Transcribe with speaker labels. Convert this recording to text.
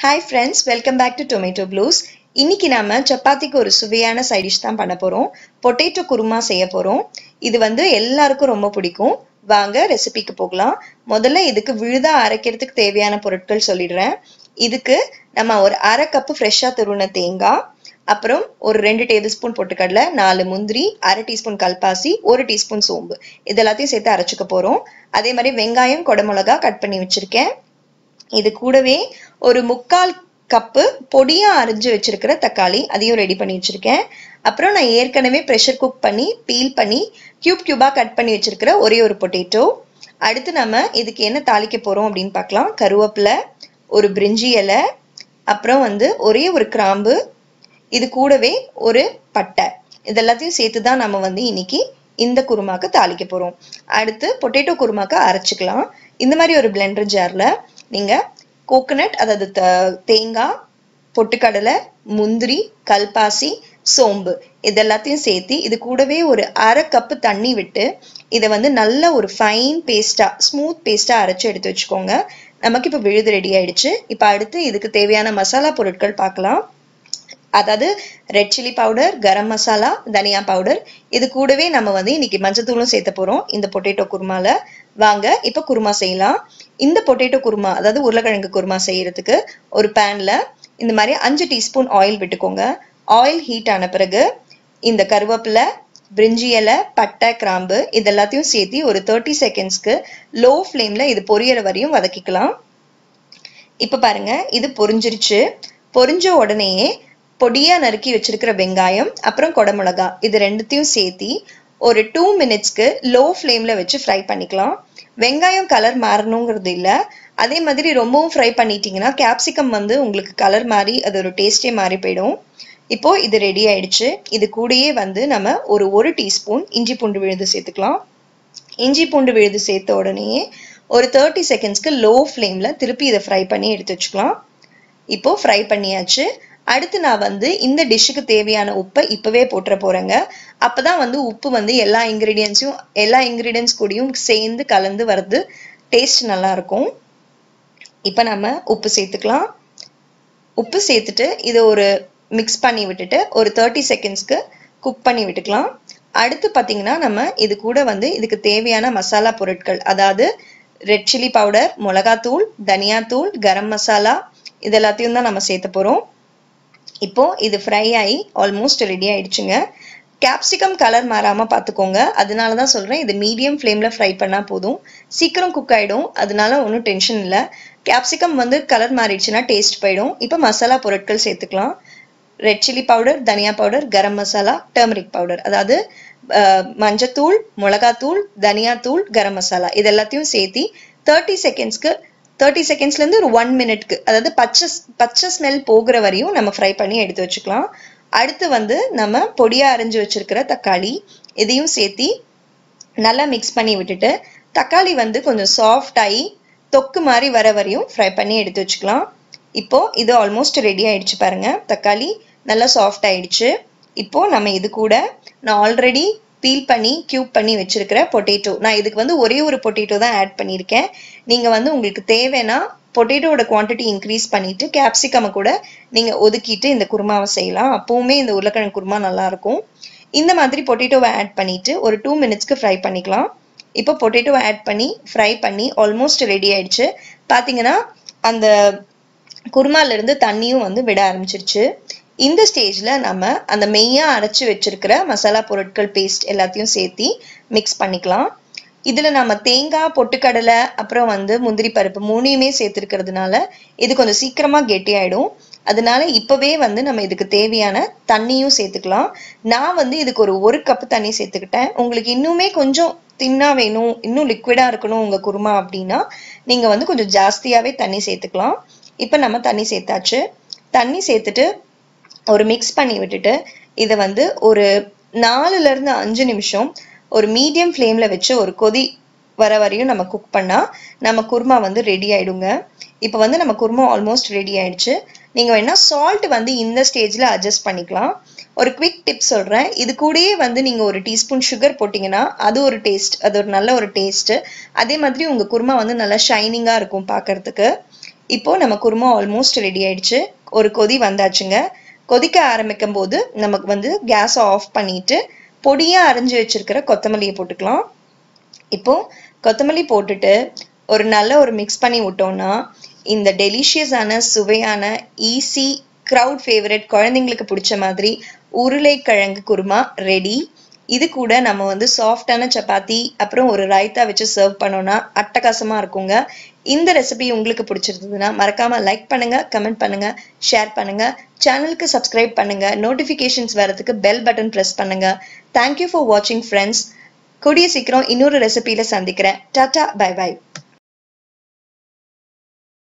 Speaker 1: Hi friends, welcome back to Tomato Blues. இன்னைக்கு நாம சப்பாத்திக்கு ஒரு சுவையான சைட் டிஷ் தான் பண்ண போறோம். பொட்டேட்டோ குருமா செய்ய போறோம். இது எல்லாருக்கும் ரொம்ப பிடிக்கும். வாங்க ரெசிபிக்கு போகலாம். முதல்ல இதுக்கு விழுதா அரைக்கிறதுக்கு தேவையான பொருட்கள் சொல்லிடுறேன். இதுக்கு நம்ம ஒரு அரை கப் ஃப்ரெஷ்ஷா துருவின தேங்காய், அப்புறம் ஒரு 2 டேபிள்ஸ்பூன் பொட்டுக்கடலை, 4 முந்திரி, அரை டீஸ்பூன் கல்பாசி, 1 டீஸ்பூன் சோம்பு இது எல்லாத்தையும் சேர்த்து அரைச்சுக்க போறோம். அதே மாதிரி வெங்காயம், கொடமிளகா கட் பண்ணி வச்சிருக்கேன். இது கூடவே ஒரு 3/4 கப்பு பொடியா அரைஞ்சு வச்சிருக்கிற தக்காளி அதையும் ரெடி பண்ணி வச்சிருக்கேன். அப்புறம் நான் ஏற்கனவே ப்ரெஷர் குக் பண்ணி பீல் பண்ணி கியூபா கட் பண்ணி வச்சிருக்கிற ஒரே ஒரு பொட்டேட்டோ. அடுத்து நம்ம இதுக்கு என்ன தாளிக்க போறோம் அப்படின்னு பார்க்கலாம். கருவேப்பிலை, ஒரு பிரிஞ்சி இலை, அப்புறம் ஒரே ஒரு கிராம்பு, இது கூடவே ஒரு பட்டை, இதெல்லாத்தையும் சேர்த்து தான் நம்ம இன்னைக்கு இந்த குருமாக்கு தாளிக்க போறோம். அடுத்து பொட்டேட்டோ குருமாக்கு அரைச்சிக்கலாம். இந்த மாதிரி ஒரு பிளெண்டர் ஜார்ல நீங்க கோகனட், அதாவது தேங்காய், பொட்டுக்கடலை, முந்திரி, கல்பாசி, சோம்பு இதெல்லாத்தையும் சேர்த்து இது கூடவே ஒரு அரை கப்பு தண்ணி விட்டு இதை நல்ல ஒரு ஃபைன் பேஸ்டா, ஸ்மூத் பேஸ்டா அரைச்சு எடுத்து வச்சுக்கோங்க. நமக்கு இப்போ விழுது ரெடி ஆயிடுச்சு. இப்போ அடுத்து இதுக்கு தேவையான மசாலா பொருட்கள் பார்க்கலாம். அதாவது red chilli powder, garam masala, தனியா பவுடர், இது கூடவே நம்ம இன்னைக்கு மஞ்சத்தூளும் சேர்த்த போறோம் இந்த பொட்டேட்டோ குருமால. வாங்க இப்ப குருமா செய்யலாம். இந்த பொட்டேட்டோ குருமா, அதாவது உருளைக்கிழங்கு குருமா செய்யறதுக்கு ஒரு பேன்ல இந்த மாதிரி 5 டீஸ்பூன் ஆயில் விட்டுக்கோங்க. ஆயில் ஹீட் ஆன பிறகு இந்த கருவேப்பிலை, பிரிஞ்சி இலை, பட்டை, கிராம்பு இதெல்லாத்தையும் சேர்த்து ஒரு 30 செகண்ட்ஸ்க்கு லோ ஃப்ளேம்ல இது பொரியற வரையும் வதக்கிக்கலாம். இப்ப பாருங்க, இது பொரிஞ்சிருச்சு. பொரிஞ்ச உடனேயே பொடியா நறுக்கி வச்சிருக்கிற வெங்காயம், அப்புறம் கொடமிளகா இது ரெண்டுத்தையும் சேர்த்து ஒரு 2 மினிட்ஸ்க்கு லோ ஃப்ளேம்ல வச்சு ஃப்ரை பண்ணிக்கலாம். வெங்காயம் கலர் மாறணுங்கிறது இல்லை. அதே மாதிரி ரொம்பவும் ஃப்ரை பண்ணிட்டீங்கன்னா கேப்சிகம் உங்களுக்கு கலர் மாறி அது ஒரு டேஸ்டே மாறி போயிடும். இப்போ இது ரெடி ஆயிடுச்சு. இது கூடயே நம்ம ஒரு டீஸ்பூன் இஞ்சி பூண்டு விழுது சேர்த்துக்கலாம். இஞ்சி பூண்டு விழுது சேர்த்த உடனே ஒரு 30 செகண்ட்ஸ்க்கு லோ ஃப்ளேம்ல திருப்பி இதை ஃப்ரை பண்ணி எடுத்து வச்சுக்கலாம். இப்போ ஃப்ரை பண்ணியாச்சு. அடுத்து நான் இந்த டிஷ்ஷுக்கு தேவையான உப்பை இப்பவே போட்டுற போறேங்க. அப்பதான் உப்பு எல்லா இன்கிரீடியன்ஸ் கூடயும் சேர்ந்து கலந்து வருது, டேஸ்ட் நல்லா இருக்கும். இப்ப நம்ம உப்பு சேர்த்துக்கலாம். உப்பு சேர்த்துட்டு இதை ஒரு மிக்ஸ் பண்ணி விட்டுட்டு ஒரு 30 செகண்ட்ஸ்க்கு குக் பண்ணி விட்டுக்கலாம். அடுத்து பாத்தீங்கன்னா நம்ம இது கூட இதுக்கு தேவையான மசாலா பொருட்கள், அதாவது ரெட் சில்லி பவுடர், மிளகாத்தூள், தனியாத்தூள், கரம் மசாலா இதெல்லாத்தையும் தான் நம்ம சேர்த்த போறோம். இப்போ இது ஃப்ரை ஆகி ஆல்மோஸ்ட் ரெடி ஆயிடுச்சுங்க. கேப்சிகம் கலர் மாறாம பார்த்துக்கோங்க. அதனால தான் சொல்றேன், இது மீடியம் ஃப்ளேம்ல ஃப்ரை பண்ணா போதும், சீக்கிரம் குக் ஆயிடும். அதனால ஒன்றும் டென்ஷன் இல்லை. கேப்சிகம் கலர் மாறிடுச்சுன்னா டேஸ்ட் போயிடும். இப்போ மசாலா பொருட்கள் சேர்த்துக்கலாம். ரெட் சில்லி பவுடர், தனியா powder, garam masala, turmeric powder, அதாவது மஞ்சத்தூள், மிளகாத்தூள், தனியாத்தூள், கரம் மசாலா இது எல்லாத்தையும் சேர்த்து 30 செகண்ட்ஸ்ல இருந்து ஒரு 1 மினிட்க்கு, அதாவது பச்சை ஸ்மெல் போகிற வரையும் நம்ம ஃப்ரை பண்ணி எடுத்து வச்சுக்கலாம். அடுத்து நம்ம பொடியா அரைஞ்சு வச்சிருக்கிற தக்காளி இதையும் சேர்த்து நல்லா மிக்ஸ் பண்ணி விட்டுட்டு தக்காளி கொஞ்சம் சாஃப்ட் ஆகி தொக்கு மாதிரி வர வரையும் ஃப்ரை பண்ணி எடுத்து வச்சுக்கலாம். இப்போ இது ஆல்மோஸ்ட் ரெடி ஆயிடுச்சு பாருங்க. தக்காளி நல்லா சாஃப்ட் ஆயிடுச்சு. இப்போ நம்ம இது கூட நான் ஆல்ரெடி பீல் பண்ணி கியூப் பண்ணி வச்சிருக்கிற பொட்டேட்டோ, நான் இதுக்கு ஒரே ஒரு பொட்டேட்டோ தான் ஆட் பண்ணியிருக்கேன். நீங்க உங்களுக்கு தேவைன்னா பொட்டேட்டோட குவான்டிட்டி இன்க்ரீஸ் பண்ணிட்டு கேப்சிகம் கூட நீங்க ஒதுக்கிட்டு இந்த குருமாவை செய்யலாம். அப்பவுமே இந்த உருளைக்கிழங்கு குருமா நல்லா இருக்கும். இந்த மாதிரி பொட்டேட்டோவை ஆட் பண்ணிட்டு ஒரு 2 மினிட்ஸ்க்கு ஃப்ரை பண்ணிக்கலாம். இப்போ பொட்டேட்டோவை ஆட் பண்ணி ஃப்ரை பண்ணி ஆல்மோஸ்ட் ரெடி ஆயிடுச்சு. பாத்தீங்கன்னா அந்த குருமால இருந்து தண்ணியும் விட ஆரம்பிச்சிருச்சு. இந்த ஸ்டேஜ்ல நம்ம அந்த மெய்யா அரைச்சு வச்சிருக்கிற மசாலா பொருட்கள் பேஸ்ட் எல்லாத்தையும் சேர்த்து மிக்ஸ் பண்ணிக்கலாம். இதுல நம்ம தேங்காய், பொட்டுக்கடலை, அப்புறம் முந்திரி பருப்பு 3யுமே சேர்த்துருக்கிறதுனால இது கொஞ்சம் சீக்கிரமா கெட்டியாயிடும். அதனால இப்பவே நம்ம இதுக்கு தேவையான தண்ணியும் சேர்த்துக்கலாம். நான் இதுக்கு ஒரு கப் தண்ணி சேர்த்துக்கிட்டேன். உங்களுக்கு இன்னுமே கொஞ்சம் தின்னா வேணும், இன்னும் லிக்விடா இருக்கணும் உங்க குருமா அப்படின்னா நீங்க கொஞ்சம் ஜாஸ்தியாவே தண்ணி சேர்த்துக்கலாம். இப்ப நம்ம தண்ணி சேர்த்தாச்சு. தண்ணி சேர்த்துட்டு ஒரு மிக்ஸ் பண்ணி விட்டுட்டு இதை ஒரு 4ல இருந்து 5 நிமிஷம் ஒரு மீடியம் ஃப்ளேம்ல வச்சு ஒரு கொதி வர வரையும் நம்ம குக் பண்ணா நம்ம குருமா ரெடி ஆயிடுங்க. இப்போ நம்ம குருமா ஆல்மோஸ்ட் ரெடி ஆயிடுச்சு. நீங்க வேணா சால்ட் இந்த ஸ்டேஜ்ல அட்ஜஸ்ட் பண்ணிக்கலாம். ஒரு குவிக் டிப் சொல்றேன். இது கூடயே நீங்க ஒரு டீஸ்பூன் சுகர் போட்டீங்கன்னா அது ஒரு டேஸ்ட், அது ஒரு நல்ல ஒரு டேஸ்ட். அதே மாதிரி உங்க குருமா நல்லா ஷைனிங்கா இருக்கும் பார்க்கிறதுக்கு. இப்போ நம்ம குருமா ஆல்மோஸ்ட் ரெடி ஆயிடுச்சு. ஒரு கொதி வந்தாச்சுங்க. கொதிக்க ஆரம்பிக்கும் போது நமக்கு வந்து கேஸை ஆஃப் பண்ணிட்டு பொடியா அரைஞ்சு வச்சிருக்கிற கொத்தமல்லியை போட்டுக்கலாம். இப்போ கொத்தமல்லி போட்டுட்டு ஒரு நல்ல ஒரு மிக்ஸ் பண்ணி விட்டோம்னா இந்த டெலிஷியஸான சுவையான ஈஸி க்ரௌட் ஃபேவரட் குழந்தைங்களுக்கு பிடிச்ச மாதிரி உருளைக்கிழங்கு குருமா ரெடி. இது கூட நம்ம வந்து சாஃப்டான சப்பாத்தி அப்புறம் ஒரு ரைத்தா வச்சு சர்வ் பண்ணோம்னா அட்டகாசமா இருக்குங்க. இந்த ரெசிபி உங்களுக்கு பிடிச்சிருந்ததுன்னா மறக்காம லைக் பண்ணுங்க, கமெண்ட் பண்ணுங்க, ஷேர் பண்ணுங்க, சேனலுக்கு சப்ஸ்கிரைப் பண்ணுங்க, நோட்டிஃபிகேஷன்ஸ் வரதுக்கு பெல் பட்டன் ப்ரெஸ் பண்ணுங்க. தேங்க்யூ ஃபார் வாட்சிங் ஃப்ரெண்ட்ஸ். கூடிய சீக்கிரம் இன்னொரு ரெசிபியில சந்திக்கிறேன். Tata, bye by.